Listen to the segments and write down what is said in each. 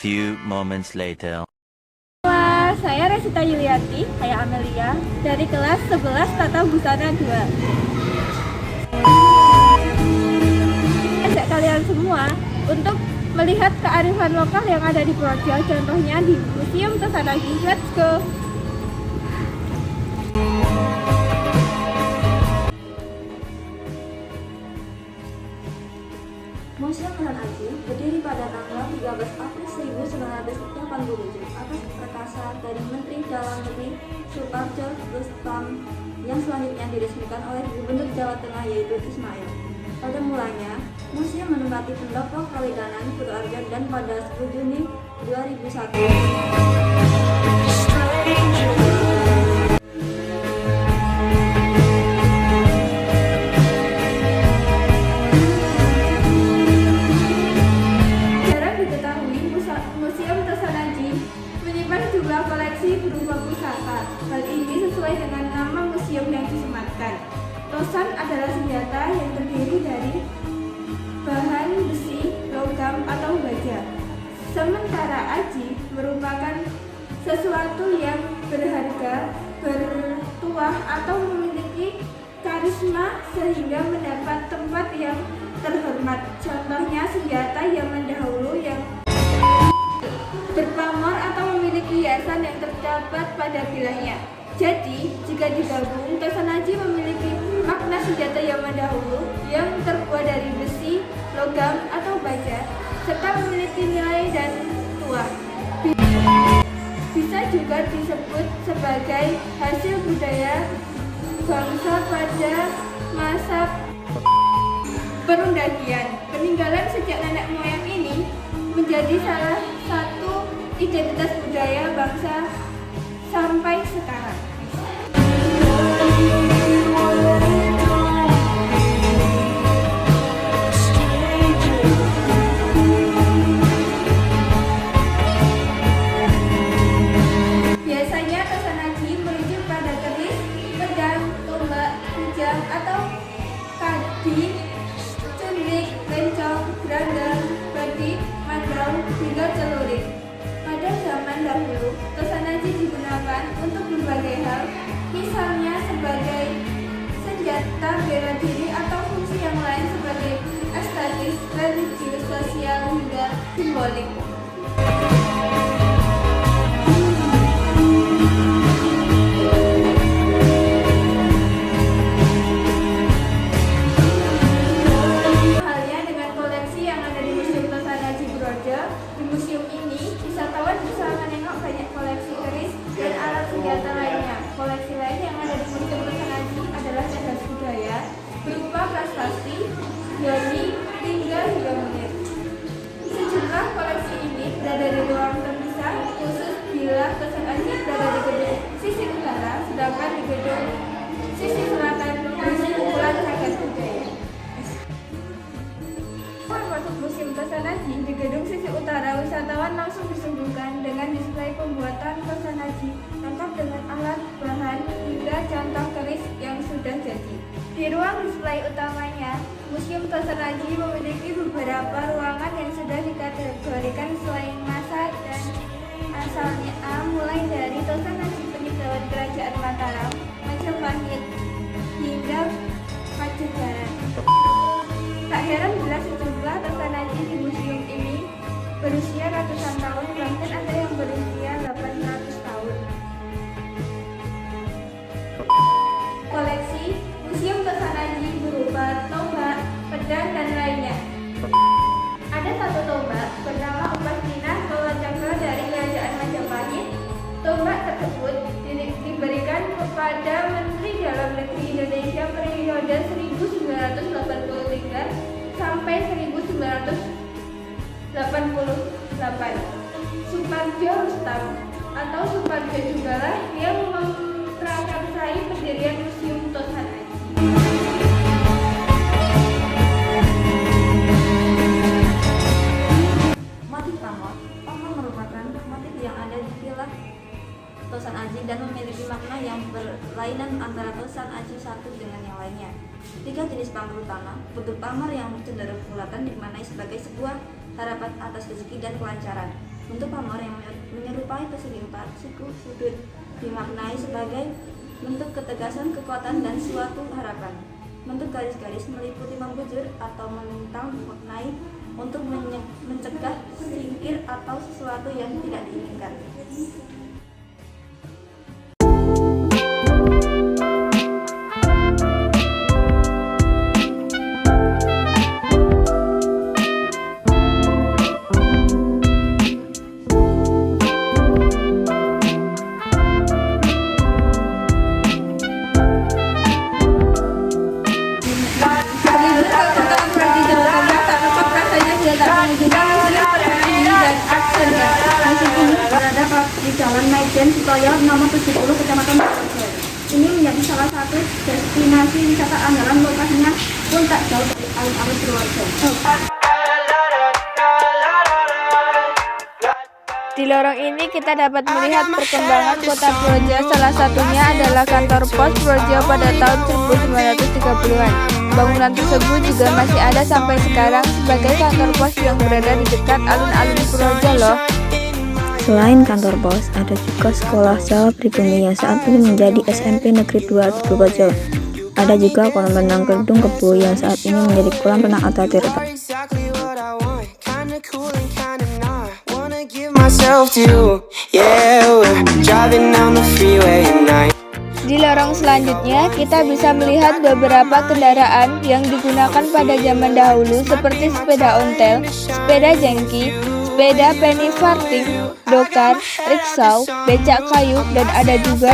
few moments later. Halo, saya Resita Yulianti, saya Amelia, dari kelas 11 Tata Busana 2. Ajak kalian semua untuk melihat kearifan lokal yang ada di Purworejo, contohnya di Museum Tosanagi. Let's go! Museum Tosanagi berdiri pada tanggal 13 April 1987 atas perkasa dari Menteri Dalam Negeri Soekarjo Rustam yang selanjutnya diresmikan oleh Gubernur Jawa Tengah yaitu Ismail. Pada mulanya, museum menempati pendopo Kawidanan Purworejo dan pada 10 Juni 2001 Museum Tosanagi menyimpan jumlah koleksi berupa pusaka. Hal ini sesuai dengan nama museum yang disematkan. Tosan adalah senjata yang terdiri dari bahan besi, logam, atau baja. Sementara aji merupakan sesuatu yang berharga, bertuah, atau memiliki karisma sehingga mendapat tempat yang terhormat. Contohnya senjata zaman dahulu yang berpamor atau memiliki hiasan yang terdapat pada bilahnya. Jadi, jika digabung, Tosanagi memiliki makna senjata zaman dahulu yang terbuat dari besi, logam, atau baja, serta memiliki nilai dan tuah. Bisa juga disebut sebagai hasil budaya bangsa pada masa perundagian. Peninggalan sejak nenek moyang ini menjadi salah satu identitas budaya bangsa sampai sekarang. Biasanya Tosanagi merujuk pada keris, pedang, tombak, kujang, atau kadi, cundik, lencong, gerandang, badik, mandau, hingga celurit. Pada zaman dahulu, Tosanagi digunakan untuk berbagai hal, misalnya sebagai senjata bela diri atau fungsi yang lain sebagai estetis, religius, sosial, hingga simbolik. Halnya dengan koleksi yang ada di Museum Tosanagi Purworejo. Di museum ini, wisatawan bisa menengok banyak koleksi keris dan alat senjata lainnya. Koleksi lain yang ada di Museum Tosanagi adalah cagar budaya berupa prasasti, yoni, hingga menir. Sejumlah koleksi ini berada di ruang terpisah khusus bila Tosanagi berada di gedung sisi utara, sedangkan di gedung sisi selatan berisi kumpulan cagar budaya. Masuk Museum Tosanagi, di gedung sisi utara, wisatawan langsung disuguhkan dengan display pembuatan Tosanagi lengkap dengan alat bahan hingga contoh keris yang sudah jadi. Di ruang display utamanya, Museum Tosanagi memiliki beberapa ruangan yang sudah dikategorikan sesuai masa dan asalnya, mulai dari Tosanagi peninggalan Kerajaan Mataram, Majapahit, hingga Pajajaran. Tak heran bila sejumlah Tosanagi di museum ini berusia ratusan tahun, bahkan ada yang berusia 800 tahun. Koleksi Museum Tosanagi berupa tombak, pedang, dan lainnya. Ada satu tombak bernama Upastina Kalacakra dari Kerajaan Majapahit. Tombak tersebut diberikan kepada Menteri Dalam Negeri Indonesia periode 1983 sampai 1988. Soekarjo Rustam atau Soekarjo jugalah yang memprakarsai pendirian Museum Tosanagi. motif pamor. Pamor merupakan motif yang ada di pilah Tosanagi dan memiliki makna yang berlainan antara Tosanagi satu dengan yang lainnya. 3 jenis pamor utama. Bentuk pamor yang cenderung bulatan dimaknai sebagai sebuah harapan atas rezeki dan kelancaran. Bentuk pamor yang menyerupai persegi empat sudut dimaknai sebagai bentuk ketegasan, kekuatan, dan suatu harapan. Bentuk garis-garis meliputi membujur atau melintang dimaknai untuk mencegah, singkir, atau sesuatu yang tidak diinginkan. Berada di Jalan Maijen Sutoyo nomor 70 Kecamatan Purworejo. Ini menjadi salah satu destinasi wisata andalan, lokasinya pun tak jauh dari alun-alun Purworejo. Di lorong ini kita dapat melihat perkembangan kota Purworejo, salah satunya adalah kantor pos Purworejo pada tahun 1930-an. Bangunan tersebut juga masih ada sampai sekarang sebagai kantor pos yang berada di dekat alun-alun Purworejo loh. Selain kantor pos, ada juga sekolah Jawa Pribumi yang saat ini menjadi SMP Negeri 2 Purworejo. Ada juga kolam renang Gedung Kebo yang saat ini menjadi kolam renang Atatürk. Di lorong selanjutnya, kita bisa melihat beberapa kendaraan yang digunakan pada zaman dahulu seperti sepeda ontel, sepeda jengki, sepeda penny farthing, dokar, riksau, becak kayu, dan ada juga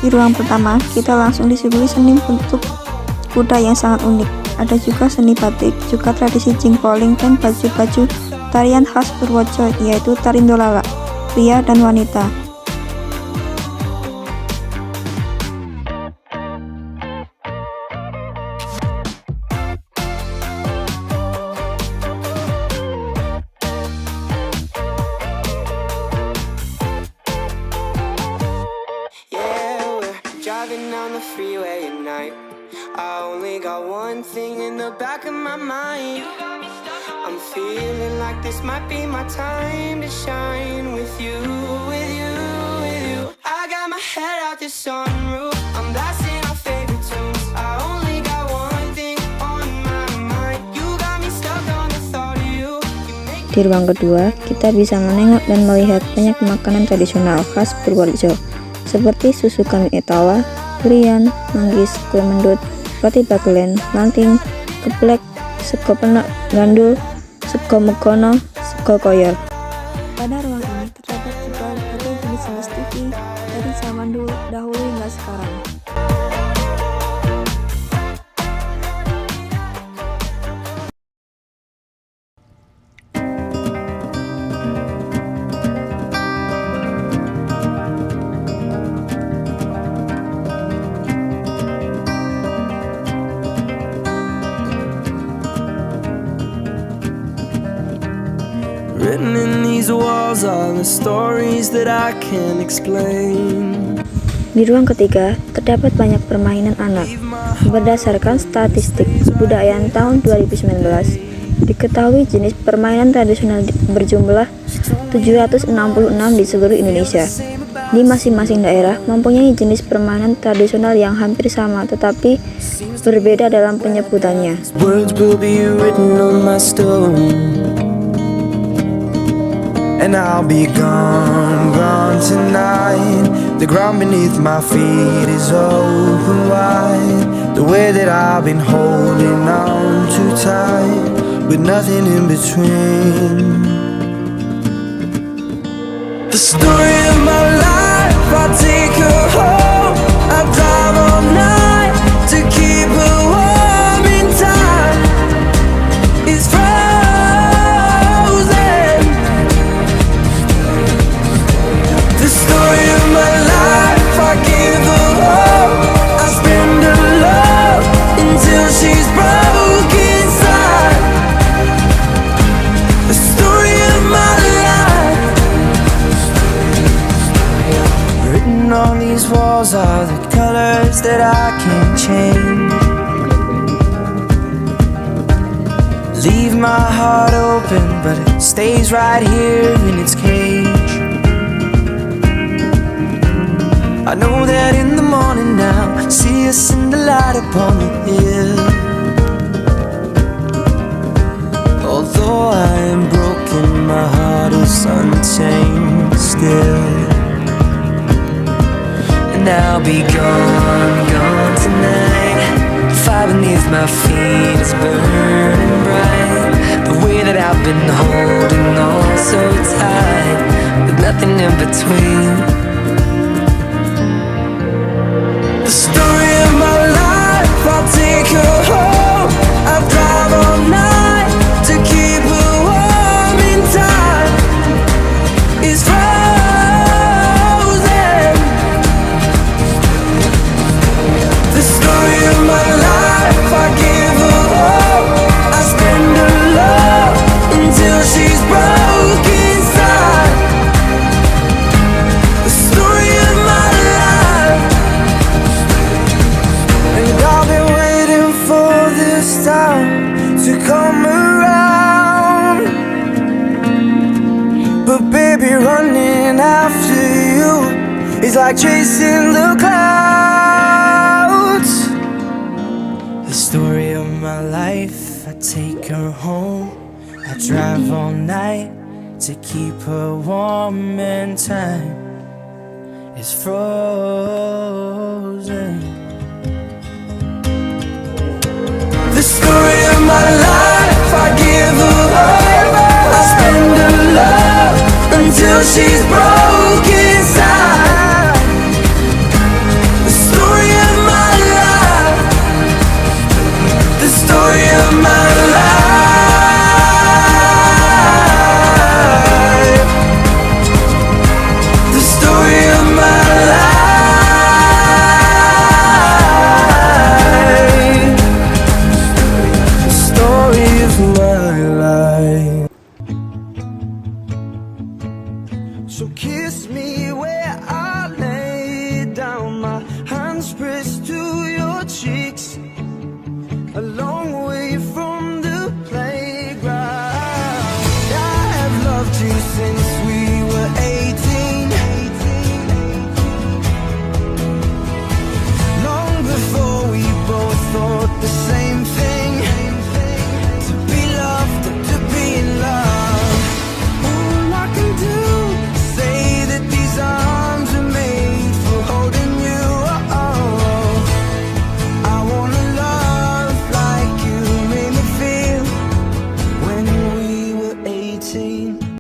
Di ruang pertama, kita langsung disuguhi seni bentuk kuda yang sangat unik. Ada juga seni batik, juga tradisi jingpoling, dan baju-baju tarian khas Purworejo, yaitu tari dolala, pria dan wanita. Driving down the freeway at night, I only got one thing in the back of my mind. I'm feeling like this might be my time to shine with you, with you, with you. I got my head out the sunroof, I'm blasting our favorite tunes. I only got one thing on my mind. You got me stuck on the thought of you. Di ruang kedua, kita bisa menengok dan melihat banyak makanan tradisional khas Purworejo, seperti susu kambing etawa, durian, manggis, kue mendut, roti bagelen, lanting, geplek, sego penak, gandul, sego megono, sego koyor. Pada ruang ini terdapat juga berbagai jenis TV dari zaman dahulu hingga sekarang. Written in these walls are the stories that I can't explain. Di ruang ketiga, terdapat banyak permainan anak. Berdasarkan statistik kebudayaan tahun 2019, diketahui jenis permainan tradisional berjumlah 766 di seluruh Indonesia. Di masing-masing daerah mempunyai jenis permainan tradisional yang hampir sama, tetapi berbeda dalam penyebutannya. Words will be written on my stone, and I'll be gone, gone tonight. The ground beneath my feet is open wide. The way that I've been holding on too tight, with nothing in between. The story of my life, I'll take her home. I'll drive all night to keep her warm in time. It's frozen. The story of my life, I give her all. I spend her love until she's broke inside. The story of my life, written on these walls. words that I can't change. Leave my heart open, but it stays right here in its cage. I know that in the morning now, see us in the light upon the hill. Although I am broken, my heart is untamed still. And I'll be gone, gone tonight. Fire beneath my feet is burning bright. The way that I've been holding on so tight, with nothing in between. The story of my life, I'll take her home. I'll drive all night to keep her warm in time. It's frozen. The story of my life, I give her hope. I spend her love until she's broke inside. The story of my life. And I've been waiting for this time to come around. But baby, running after you is like chasing the clouds. The story of my life, I take her home. I drive all night to keep her warm and time is frozen. The story of my life, I give her hope. I spend her love until she's broke inside. The story of my life. The story of my life. The story of my life. The story of my life. So kiss me where I lay down, my hands pressed to your cheeks, a long way from the playground. I have loved you since